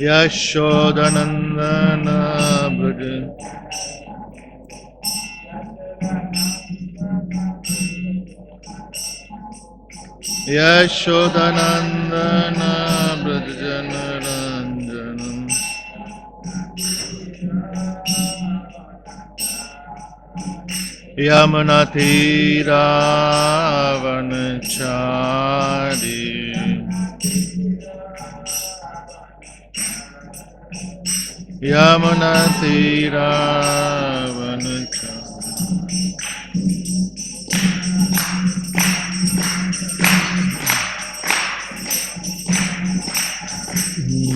Yashodanandana Braja Yashodanandana Brajanaranjanam Yamunatiravanachari Yamunatiravanachari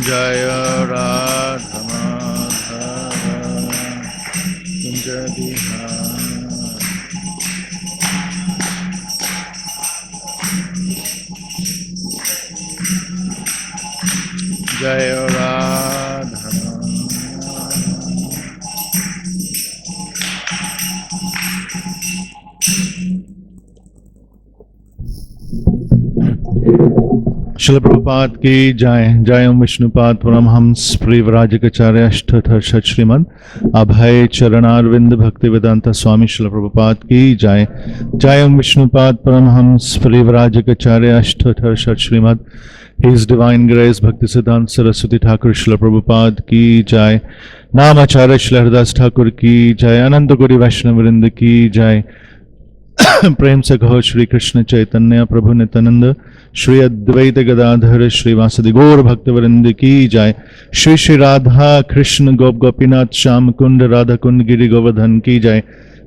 Jaya Radha Madhava Kunja Vihara Jaya Radha Srila Prabhupada ki jai, jai Om Vishnupad Paramhams Privrajakacarya Ashtathar Shat Srimad Abhay Charanarvind Bhaktivedanta Swami Srila Prabhupada ki jai, jai Om Vishnupad Paramhams Privrajakacarya Ashtathar Shat Srimad His Divine Grace Bhaktisiddhanta Saraswati Thakur Srila Prabhupada ki jai, Namacharya Srila Haridas Thakur ki jai, Anantaguri Vaishnavrinda ki jai, प्रेम से कहो श्री कृष्ण चैतन्य प्रभु नित्यानंद श्री अद्वैत गदाधर श्री वासुदेव गौर भक्तवृंद की जाय, श्री श्री राधा कृष्ण गोप गोपीनाथ श्याम कुंड राधा कुंड गिरि गोवर्धन की जाय,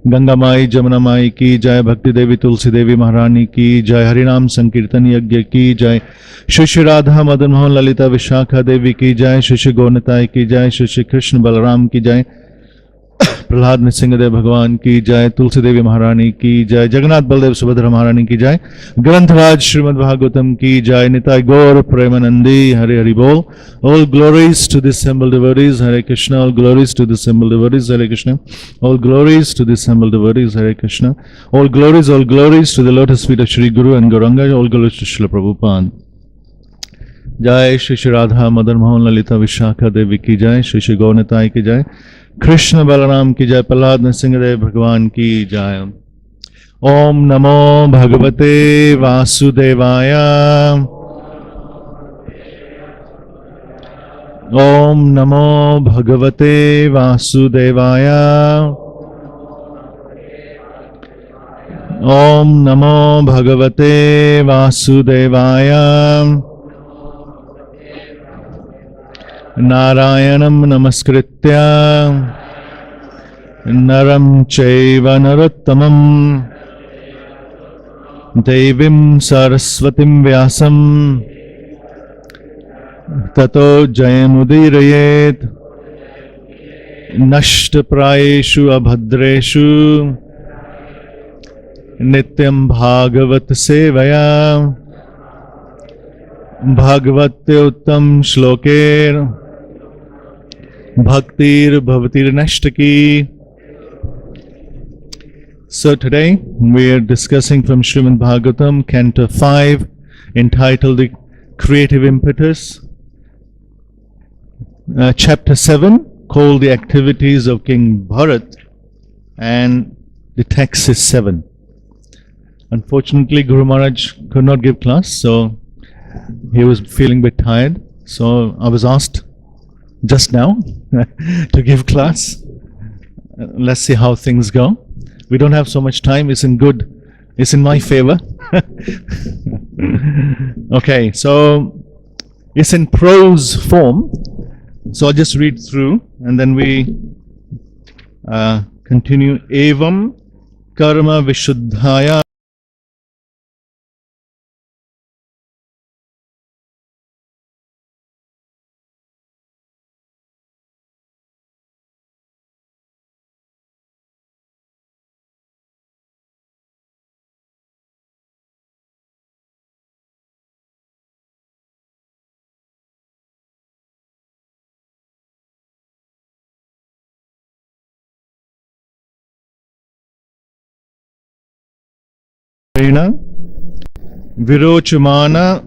गंगा माई जमुना माई की जाय, भक्ति देवी तुलसी देवी महारानी की जाय, हरिनाम संकीर्तन यज्ञ की जाय, श्री श्री राधा मदन मोहन ललिता विशाखा देवी की जाय, श्री श्री गौनताई की जाय, श्री श्री कृष्ण बलराम की जाय, प्रहलाद नृसिंहदेव भगवान की जय, तुलसी देवी महारानी की जय, जगन्नाथ बलदेव सुभद्रा महारानी की जय, ग्रंथराज श्रीमद् भागवतम की जय, निताय गौर प्रेमानंदी हरे हरि बोल. All glories to the assembled devotees, Hare Krishna. All glories to the assembled devotees, Hare Krishna. All glories to the assembled devotees, Hare Krishna. All glories to the lotus feet of Shri Guru and Gauranga. All glories to Srila Prabhupada. जय श्री श्री राधा मदन मोहन ललिता विशाखा देवी की जय, श्री श्री गौनताई की जय, कृष्ण बलराम की जय, प्रहलाद नृसिंहदेव भगवान की जय. ओम नमो भगवते वासुदेवाय. ओम नमो भगवते वासुदेवाय. ओम नमो भगवते वासुदेवाय. नारायणं नमस्कृत्य नरं चैव नरोत्तमं देवीं सरस्वतीं व्यासं ततो जयमुदीरयेत्. नष्टप्रायेषु अभद्रेषु नित्यं भागवत सेवया भागवत्योत्तम श्लोकेर Bhaktir Bhavatir Nashtaki. So today we are discussing from Srimad Bhagavatam, Canto 5, entitled The Creative Impetus. Chapter 7, called The Activities of King Bharat, and the text is 7. Unfortunately, Guru Maharaj could not give class, so he was feeling a bit tired. So I was asked just now to give class. Let's see how things go. We don't have so much time. It's in my favor. Okay, so it's in prose form. So I'll just read through and then we continue. Evam karma vishuddhaya Virochumana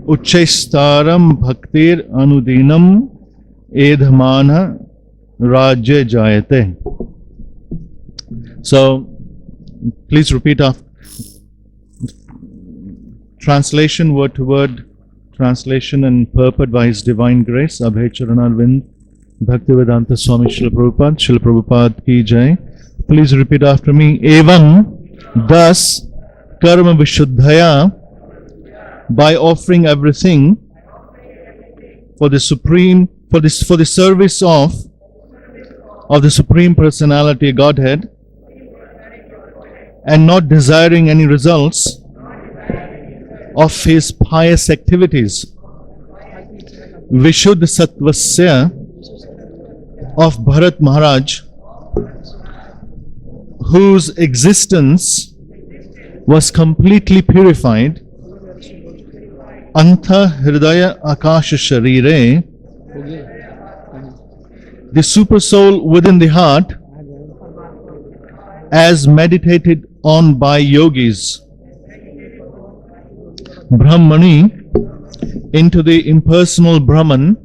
Uchaistaram Bhaktir Anudinam edhamana rajya jayate. So, please repeat after. Translation, word to word, translation and purport by His Divine Grace, Abhay Charanarvind, Bhaktivedanta Swami Srila Prabhupada ki jai. Please repeat after me. Evam, thus, karma vishuddhaya, by offering everything for the supreme, for the service of the Supreme Personality Godhead, and not desiring any results of his pious activities. Vishuddha Sattvasya of Bharat Maharaj, whose existence was completely purified, Anta Hridaya Akasha Sharire, the super soul within the heart, as meditated on by yogis, Brahmani, into the impersonal Brahman,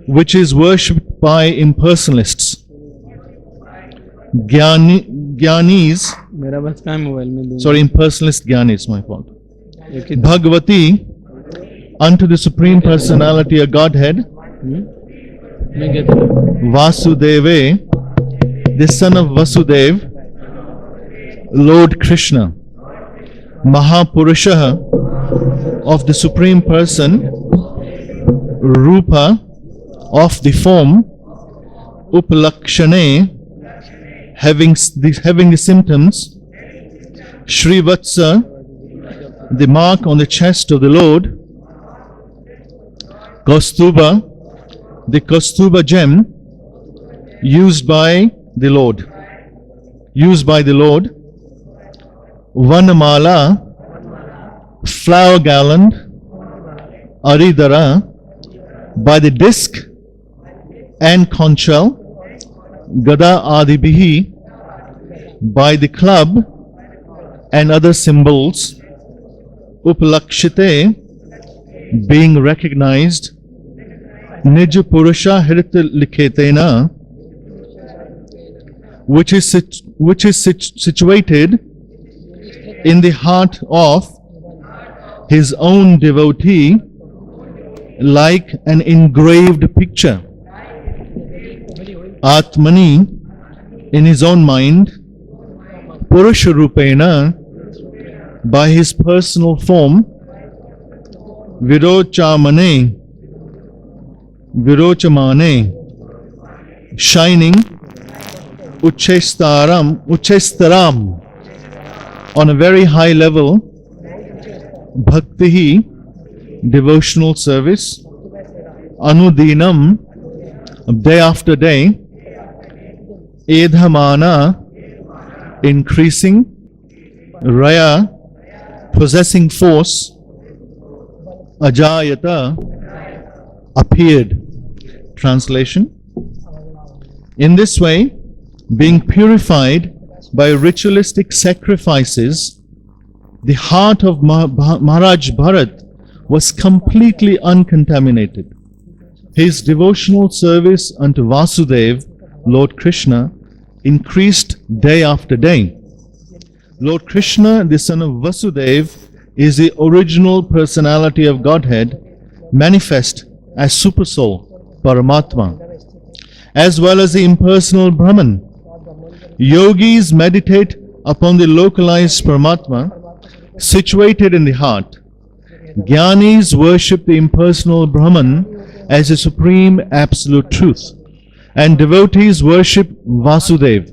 which is worshipped by impersonalists. Gyanis, impersonalist Gyanis, my fault. Bhagavati, unto the Supreme Personality of Godhead, Vasudeve, the son of Vasudev, Lord Krishna, Mahapurusha of the Supreme Person, Rupa of the form, Upalakshane, having the symptoms, Srivatsa, the mark on the chest of the Lord, Kaustuba, the Kaustuba gem used by the Lord, Vanamala, flower garland, Aridara, by the disc and conch shell, Gada Adibihi, by the club and other symbols, Upalakshite, being recognized, Nija Purusha Hirita Likhetena, which is situated in the heart of his own devotee, like an engraved picture. Atmani, in his own mind, Purusha Rupena, by his personal form, Virochamane, shining, Uchestaram, on a very high level, Bhaktihi, devotional service, Anudinam, day after day, Edhamana, increasing, Raya, possessing force, Ajayata, appeared. Translation: in this way, being purified by ritualistic sacrifices, the heart of Maharaj Bharat was completely uncontaminated. His devotional service unto Vasudev, Lord Krishna, increased day after day. Lord Krishna, the son of Vasudev, is the original personality of Godhead, manifest as Supersoul, Paramatma, as well as the impersonal Brahman. Yogis meditate upon the localized Paramatma situated in the heart. Jnanis worship the impersonal Brahman as the supreme absolute truth. And devotees worship Vasudev,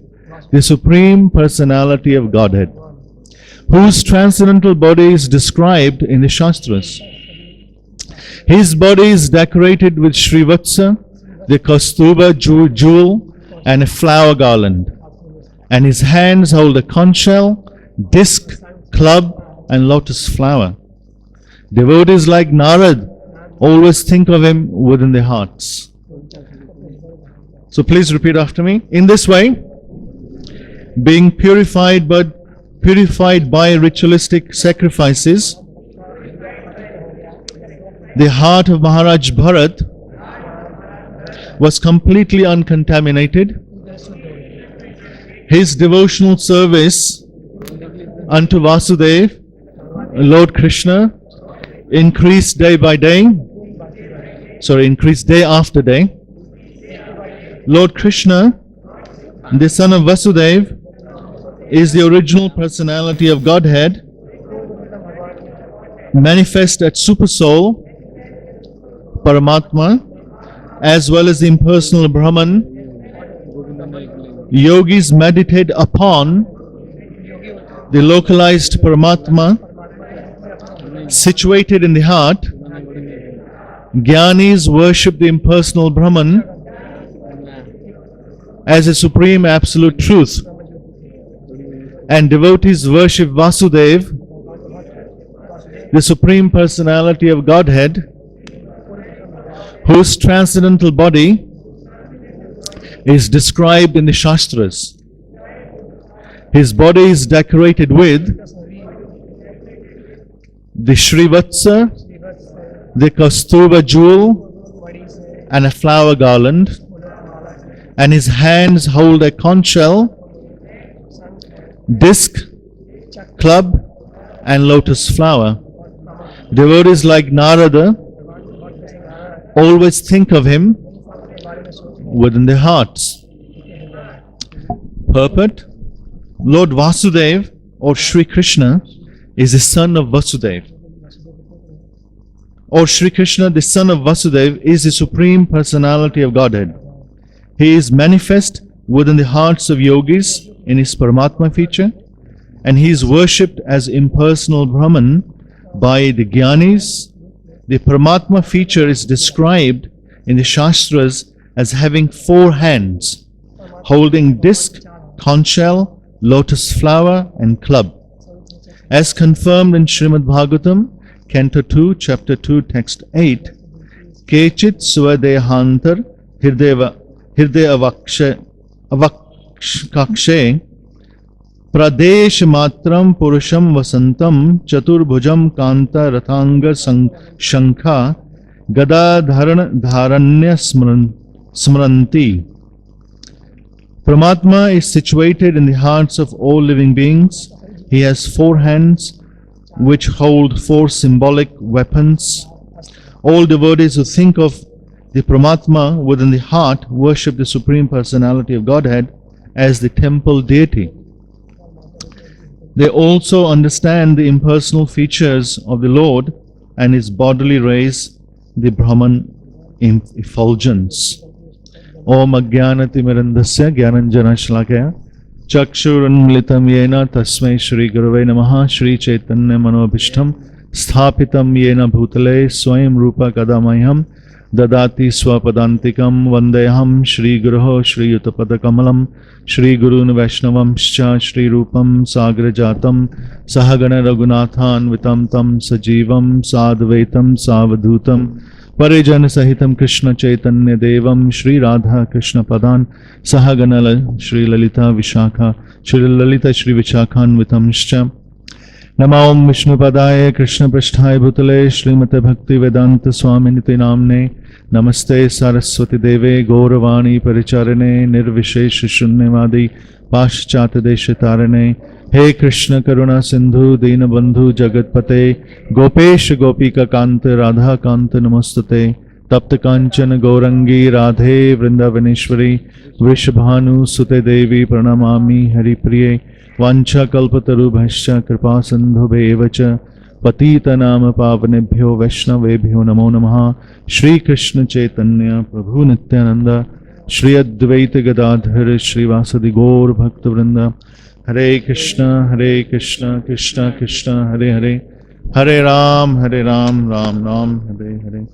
the supreme personality of Godhead, whose transcendental body is described in the Shastras. His body is decorated with Srivatsa, the Kaustuba jewel, and a flower garland. And his hands hold a conch shell, disc, club, and lotus flower. Devotees like Narad always think of him within their hearts. So please repeat after me. In this way, being purified by ritualistic sacrifices, the heart of Maharaj Bharat was completely uncontaminated. His devotional service unto Vasudev, Lord Krishna, increased day after day. Lord Krishna, the son of Vasudeva, is the original personality of Godhead, manifest at Supersoul, Paramatma, as well as the impersonal Brahman. Yogis meditate upon the localized Paramatma situated in the heart. Jnanis worship the impersonal Brahman as a supreme absolute truth, and devotees worship Vasudeva, the supreme personality of Godhead, whose transcendental body is described in the Shastras. His body is decorated with the Shrivatsa, the Kaustubha jewel, and a flower garland, and his hands hold a conch shell, disc, club, and lotus flower. Devotees like Narada always think of him within their hearts. Purport: Lord Vasudeva, or Sri Krishna, is the son of Vasudeva. Or Sri Krishna, the son of Vasudeva, is the supreme personality of Godhead. He is manifest within the hearts of yogis in his Paramatma feature, and he is worshipped as impersonal Brahman by the Jnanis. The Paramatma feature is described in the Shastras as having 4 hands, holding disc, conch shell, lotus flower, and club. As confirmed in Srimad Bhagavatam, Canto 2, Chapter 2, Text 8, Kechit Swadehantar Hirdaya Avakakshe Pradesh Matram Purusham Vasantam Chaturbhujam Kanta Rathanga Shankha Gada Dharanya Smranti. Paramatma is situated in the hearts of all living beings. He has 4 hands which hold 4 symbolic weapons. All devotees who think of the Paramatma within the heart worship the Supreme Personality of Godhead as the temple deity. They also understand the impersonal features of the Lord and his bodily rays, the Brahman effulgence. Om Ajnanati Mirandasya Jnananjana Shlakaya Chakshurunmilitam Yena Tasmai Shri Gurave Namaha Shri Chaitanya Manobhishtam Sthapitam Yena Bhutale Swayam Rupa Kadamayam Dadati Swapadantikam Vandeham Shri Guruho Shri Yutapada Kamalam Shri Gurun Vaishnavamscha Shri Rupam Sagrajatam Sahagana Raghunathan Vitam Tam Sajivam Sadvaitam Savadhutam Parijan Sahitam Krishna Chaitanya Devam Shri Radha Krishna Padan Sahagana Shri Lalita Vishakha Shri Lalita Shri Vichakhan Vitamscha Namo Om Vishnu Padaya Krishna Prashthaya Bhutale Srimate Bhakti Vedanta Swaminiti Namne Namaste Saraswati Deve Gauravani Paricharane Nirvishesh Shunyavadi Paschata Deshatarane He Krishna Karuna Sindhu Dinabandhu Jagatpate Gopesh Gopika Kanta Radha Kanta Namastate Tapta Kanchana Gaurangi Radhe Vrindavaneshwari Vrishabhanu Sute Devi Pranamami Haripriye Vancha Kalpataru Bhascha Kripa Sindhu Bevacha Patita Nama Pavanebhyo Vaishnavebhyo Namo Namaha Shri Krishna Chaitanya Prabhu Nityananda Shri Advaita Gadadhar Shri Vasadi Gaur Bhakta Vrinda Hare Krishna, Krishna Krishna, Hare Hare, Hare Ram, Ram Ram, Hare Hare.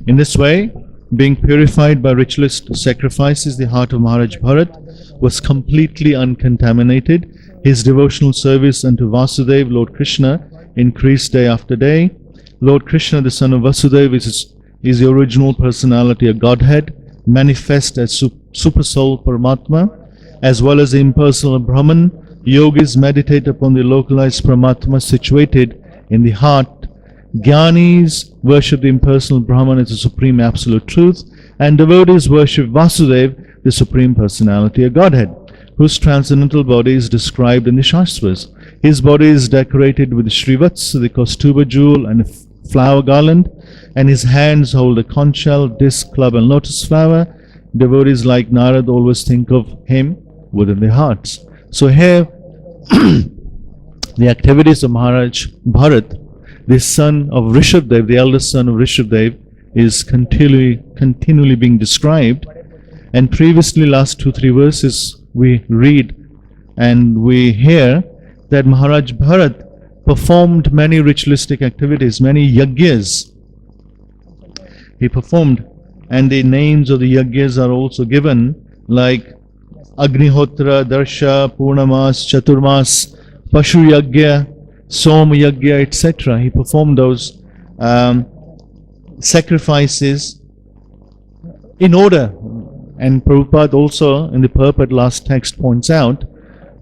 In this way, being purified by ritualist sacrifices, the heart of Maharaj Bharat was completely uncontaminated. His devotional service unto Vasudeva, Lord Krishna, increased day after day. Lord Krishna, the son of Vasudeva, is the original personality of Godhead, manifest as Supersoul Paramatma, as well as the impersonal Brahman. Yogis meditate upon the localized Paramatma situated in the heart. Jnanis worship the impersonal Brahman as the supreme absolute truth, and devotees worship Vasudeva, the supreme personality of Godhead, whose transcendental body is described in the Shastras. His body is decorated with Shrivats, the Kaustuba jewel, and a flower garland, and his hands hold a conch shell, disc, club, and lotus flower. Devotees like Narad always think of him within their hearts. So here, the activities of Maharaj Bharat, the son of Rishabdev, the eldest son of Rishabdev, is continually being described. And previously, last 2-3 verses, we read and we hear that Maharaj Bharat performed many ritualistic activities, many yajnas. He performed, and the names of the yajnas are also given, like Agnihotra, Darsha, Purnamas, Chaturmas, Pashu Yajna, Som Yajna, etc. He performed those sacrifices in order. And Prabhupada also in the purport last text points out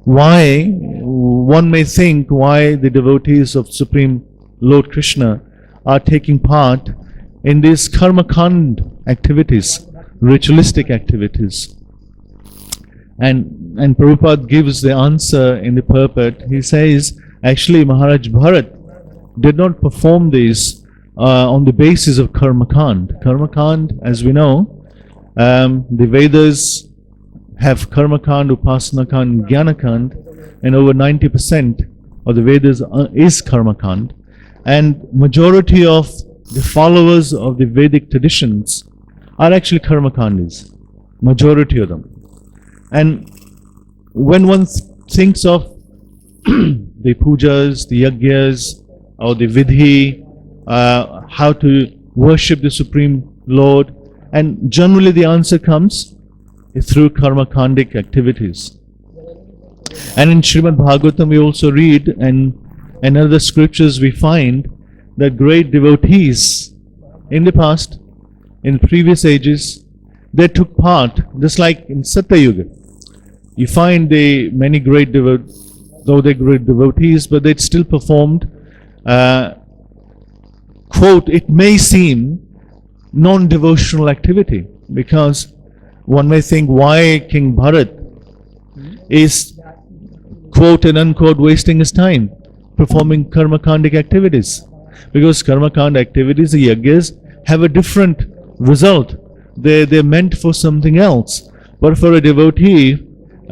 why one may think why the devotees of Supreme Lord Krishna are taking part in these karmakand activities, ritualistic activities. And Prabhupada gives the answer in the purport. He says, actually Maharaj Bharat did not perform these on the basis of karmakand. Karmakand, as we know, the Vedas have karmakand, upasanakand, jnanakand, and over 90% of the Vedas is karmakand. And majority of the followers of the Vedic traditions are actually karmakandis, majority of them. And when one thinks of the pujas, the yajnas, or the vidhi, how to worship the Supreme Lord, and generally the answer comes through karmakandic activities. And in Srimad Bhagavatam we also read, and in other scriptures we find that great devotees in the past, in previous ages, they took part, just like in Satya Yuga. You find the many great though they're great devotees, but they still performed, quote, it may seem non-devotional activity, because one may think why King Bharat is, quote and unquote, wasting his time performing karmakandic activities, because karmakand activities, the yajnas, have a different result. They're meant for something else. But for a devotee,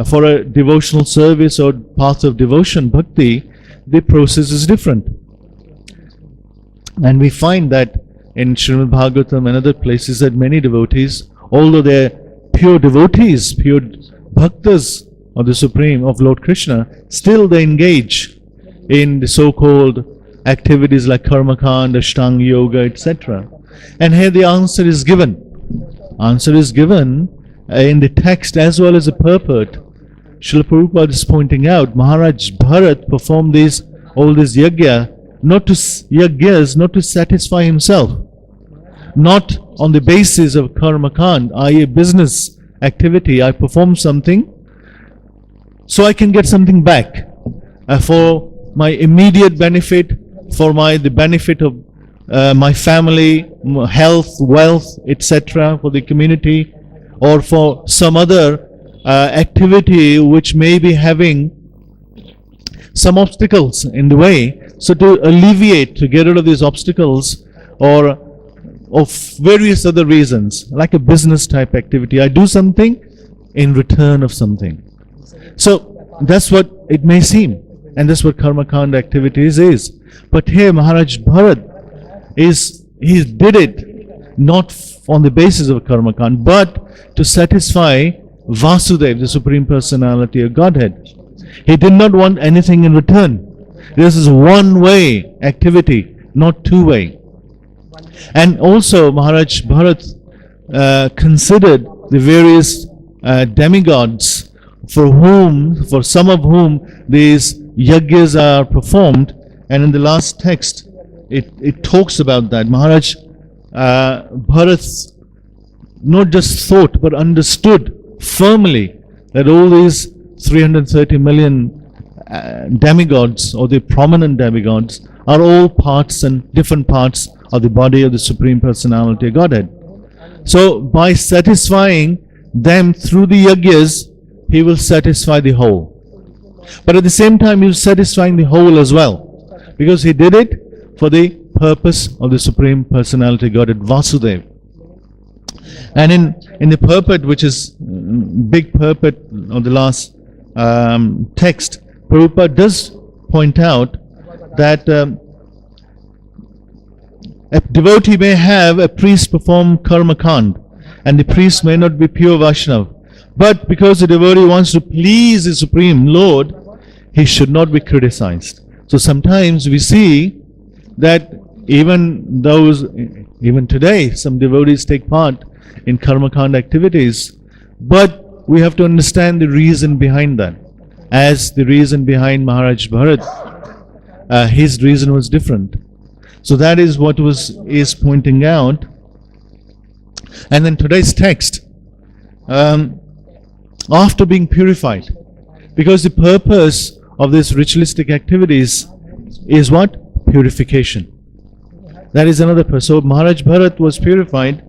for a devotional service or path of devotion, bhakti, the process is different. And we find that in Srimad Bhagavatam and other places that many devotees, although they're pure devotees, pure bhaktas of the Supreme, of Lord Krishna, still they engage in the so-called activities like karmakand, ashtanga yoga, etc. And here the answer is given. Answer is given in the text as well as the purport. Srila Prabhupada is pointing out Maharaj Bharat performed all these yajnas not to satisfy himself, not on the basis of karmakand, i.e. business activity. I perform something so I can get something back for my immediate benefit, for the benefit of my family, health, wealth, etc., for the community, or for some other activity which may be having some obstacles in the way. So to alleviate, to get rid of these obstacles, or of various other reasons, like a business type activity, I do something in return of something. So that's what it may seem, and that's what karmakanda activities is. But here Maharaj Bharat he did it not on the basis of karmakanda, but to satisfy Vasudeva, the Supreme Personality of Godhead. He did not want anything in return. This is one-way activity, not two-way. And also Maharaj Bharat considered the various demigods for some of whom these yajnas are performed. And in the last text, it talks about that. Maharaj Bharat not just thought but understood firmly that all these 330 million demigods, or the prominent demigods, are all parts and different parts of the body of the Supreme Personality of Godhead. So by satisfying them through the yajnas, he will satisfy the whole. But at the same time, he is satisfying the whole as well, because he did it for the purpose of the Supreme Personality of Godhead, Vasudeva. And in the purport, which is big purport of the last text, Prabhupada does point out that a devotee may have a priest perform karma kand, and the priest may not be pure Vaishnav. But because the devotee wants to please the Supreme Lord, he should not be criticized. So sometimes we see that even today, some devotees take part in karma kand activities, but we have to understand the reason behind that. As the reason behind Maharaj Bharat, his reason was different. So that is what is pointing out. And then today's text, after being purified, because the purpose of these ritualistic activities is what? Purification. That is another purpose. So Maharaj Bharat was purified,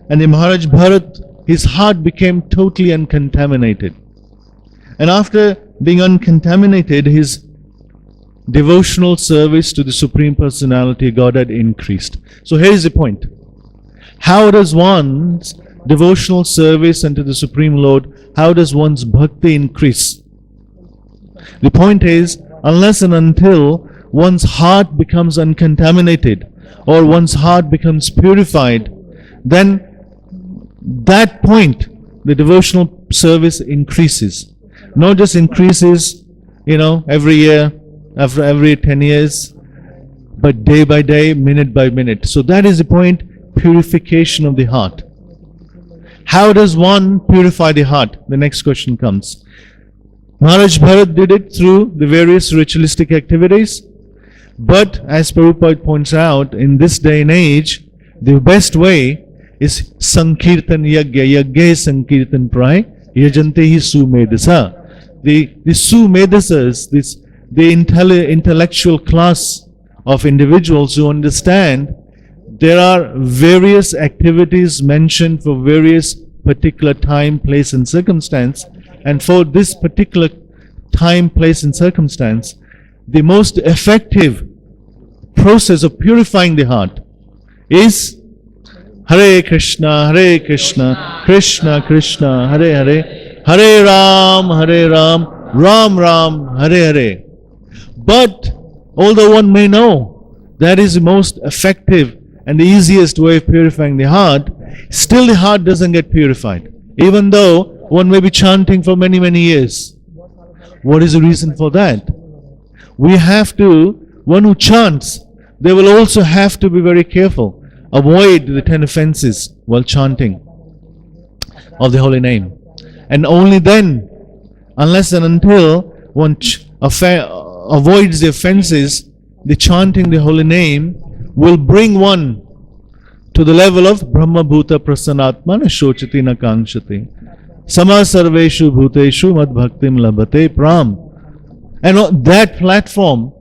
and the Maharaj Bharat, his heart became totally uncontaminated. And after being uncontaminated, his devotional service to the Supreme Personality Godhead increased. So here is the point. How does one's devotional service unto the Supreme Lord, how does one's bhakti increase? The point is, unless and until one's heart becomes uncontaminated or one's heart becomes purified, then that point the devotional service increases. Not just increases, every year, after every 10 years, but day by day, minute by minute. So that is the point, purification of the heart. How does one purify the heart? The next question comes. Maharaj Bharat did it through the various ritualistic activities, but as Prabhupada points out, in this day and age, the best way is Sankirtan Yagya, Yagya Sankirtan Pray, Yajantehi Sumedasa. The Sumedasas, the intellectual class of individuals who understand there are various activities mentioned for various particular time, place and circumstance, and for this particular time, place and circumstance, the most effective process of purifying the heart is Hare Krishna, Krishna Krishna, Hare Hare, Hare Ram, Ram Ram, Hare Hare. But although one may know that is the most effective and the easiest way of purifying the heart, still the heart doesn't get purified, even though one may be chanting for many, many years. What is the reason for that? One who chants, they will also have to be very careful, avoid the 10 offenses while chanting of the holy name. And only then, unless and until one avoids the offenses, the chanting the holy name will bring one to the level of Brahma Bhuta Prasanatmana Shochati Na Kankshati Sama Sarveshu Bhuteshu Mad Bhaktim Labhate Pram. And on that platform,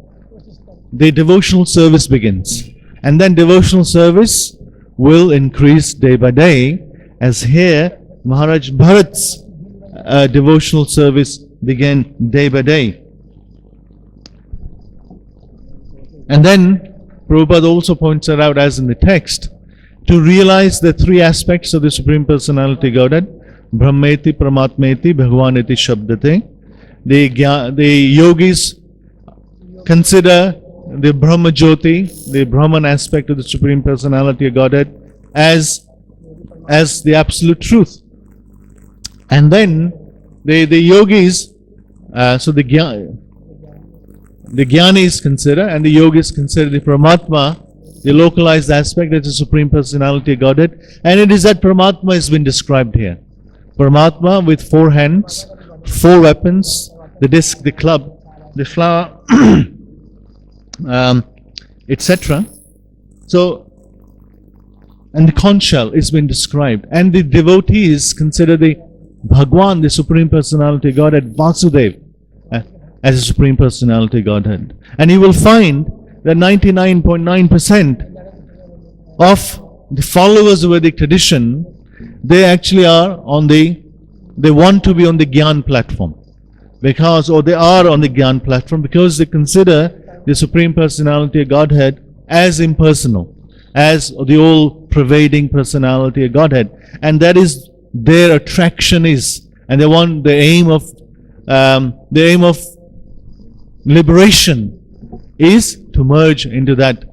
the devotional service begins. And then devotional service will increase day by day, as here Maharaj Bharat's devotional service began day by day. And then Prabhupada also points it out, as in the text, to realize the three aspects of the Supreme Personality Godhead: Brahmeti, Paramatmeti, Bhagavaneti, Shabdate. The yogis consider the Brahma Jyoti, the Brahman aspect of the Supreme Personality of Godhead, as the absolute truth. And then the yogis, the Jnanis consider, and the yogis consider the Paramatma, the localized aspect of the Supreme Personality of Godhead. And it is that Paramatma has been described here. Paramatma with 4 hands, 4 weapons, the disc, the club, the flower, etc. So, and the conch shell is been described. And the devotees consider the Bhagwan, the Supreme Personality Godhead, Vasudeva, as a Supreme Personality Godhead. And you will find that 99.9% of the followers of Vedic tradition, they actually are they want to be on the Gyan platform. They are on the Gyan platform because they consider the Supreme Personality of Godhead as impersonal, as the all-pervading personality of Godhead. And that is their attraction is. And they want the aim of liberation is to merge into that,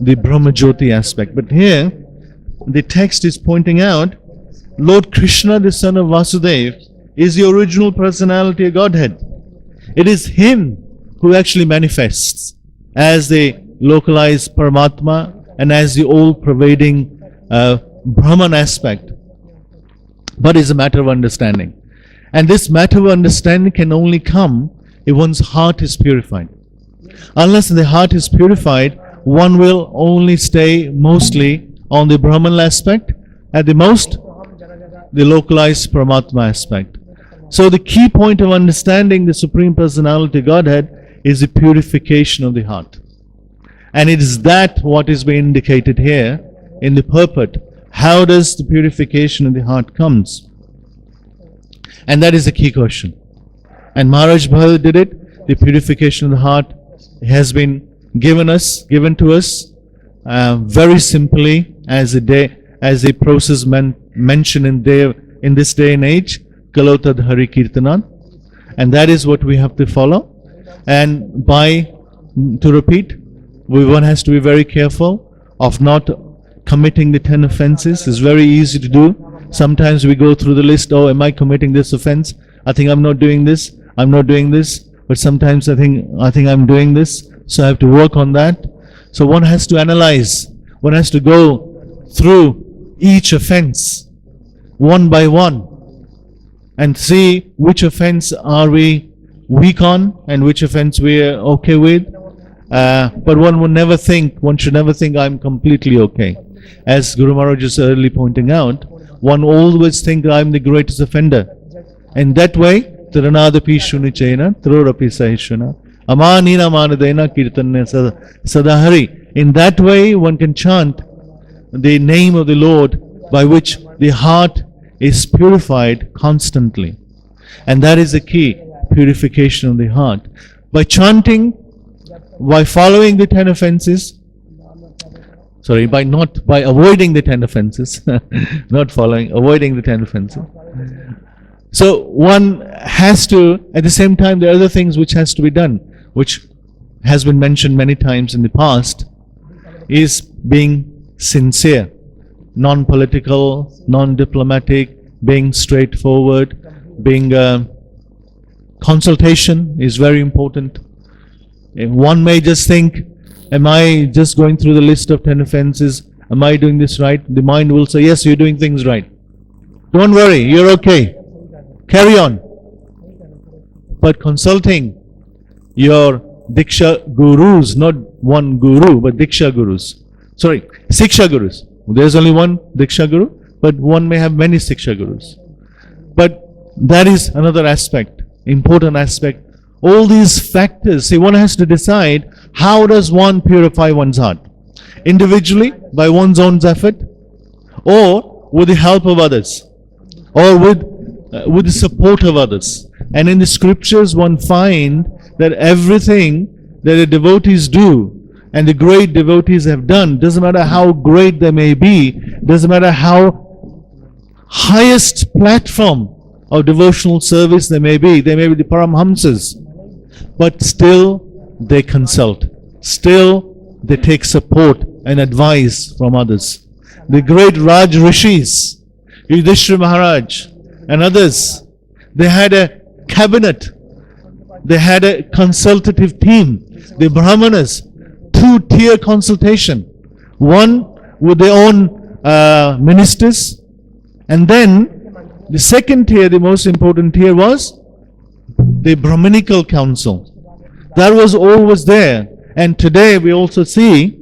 the Brahma Jyoti aspect. But here, the text is pointing out, Lord Krishna, the son of Vasudeva, is the original personality of Godhead. It is Him who actually manifests as the localized Paramatma and as the all-pervading Brahman aspect. But it's a matter of understanding. And this matter of understanding can only come if one's heart is purified. Unless the heart is purified, one will only stay mostly on the Brahman aspect, at the most, the localized Paramatma aspect. So the key point of understanding the Supreme Personality of Godhead is the purification of the heart. And it is that what is being indicated here in the purport. How does the purification of the heart comes? And that is the key question. And Maharaj Bhal did it. The purification of the heart has been given to us very simply as a process mentioned in this day and age, Kalotad Hari Kirtanan. And that is what we have to follow. And to repeat, one has to be very careful of not committing the 10 offenses. It's very easy to do. Sometimes we go through the list, oh, am I committing this offense? I think I'm not doing this. I'm not doing this. But sometimes I think I'm doing this. So I have to work on that. So one has to analyze. One has to go through each offense one by one and see which offense are we weak on and which offense we are okay with. But one should never think I'm completely okay. As Guru Maharaj is early pointing out, one always thinks I'm the greatest offender. And that way, Tiranadapi Shunichena, Trorapi Sahishuna, Amanina Manadena Kirtanya Sadahari. In that way, one can chant the name of the Lord by which the heart is purified constantly. And that is the key, purification of the heart. By chanting, by following the 10 offenses, by avoiding the 10 offenses, avoiding the 10 offenses. So one has to, at the same time, there are other things which has to be done, which has been mentioned many times in the past, is being sincere, non-political, non-diplomatic, being straightforward, being consultation is very important. One may just think, am I just going through the list of 10 offenses? Am I doing this right? The mind will say, yes, you're doing things right. Don't worry, you're okay. Carry on. But consulting your Diksha Gurus, not one Guru, but Diksha Gurus. Siksha Gurus. There's only one Diksha Guru, but one may have many Siksha Gurus. But that is another aspect, important aspect. All these factors, see, one has to decide how does one purify one's heart. Individually, by one's own effort, or with the help of others, or with the support of others. And in the scriptures one find that everything that the devotees do and the great devotees have done, doesn't matter how great they may be, doesn't matter how highest platform of devotional service they may be the Paramhamsas, but still they consult, still they take support and advice from others. The great Raj Rishis, Yudhishthira Maharaj and others, they had a cabinet, they had a consultative team, the Brahmanas, two-tier consultation, one with their own ministers, and then the second tier, the most important tier, was the Brahminical council. That was always there. And today we also see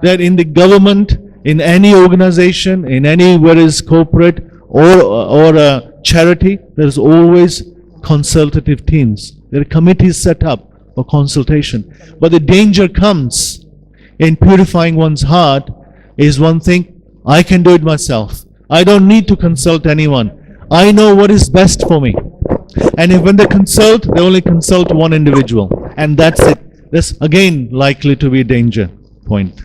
that in the government, in any organization, in any, whether it's corporate or a charity, there is always consultative teams. There are committees set up for consultation. But the danger comes in purifying one's heart is one thing, I can do it myself. I don't need to consult anyone. I know what is best for me. And if when they consult, they only consult one individual. And that's it. That's again likely to be a danger point.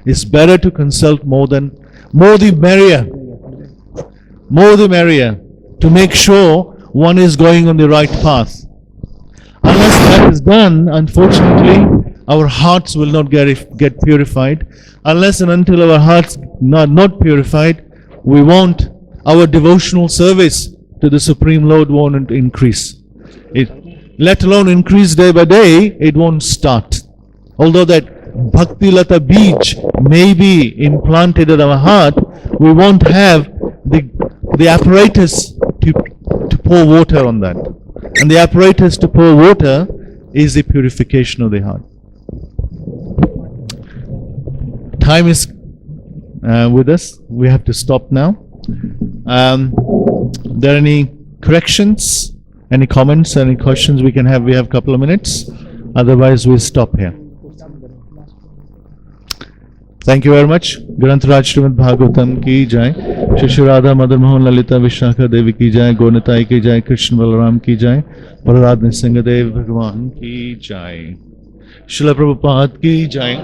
It's better to consult more the merrier. More the merrier. To make sure one is going on the right path. Unless that is done, unfortunately, our hearts will not get purified. Unless and until our hearts are not purified, our devotional service to the Supreme Lord won't increase. Let alone increase day by day, it won't start. Although that Bhakti Lata Beej may be implanted in our heart, we won't have the apparatus to pour water on that. And the apparatus to pour water is the purification of the heart. Time is with us. We have to stop now. There any corrections, any comments, any questions we can have? We have a couple of minutes. Otherwise, we'll stop here. Thank you very much. Grantaraj Srimad Bhagavatam ki jai. Shri Radha Madhur Mohan Lalita Vishakha Devi ki jai. Gonatai ki jai. Krishna Balaram ki jai. Balaradhan Singhadev Bhagavan ki jai. Srila Prabhupada ki jai.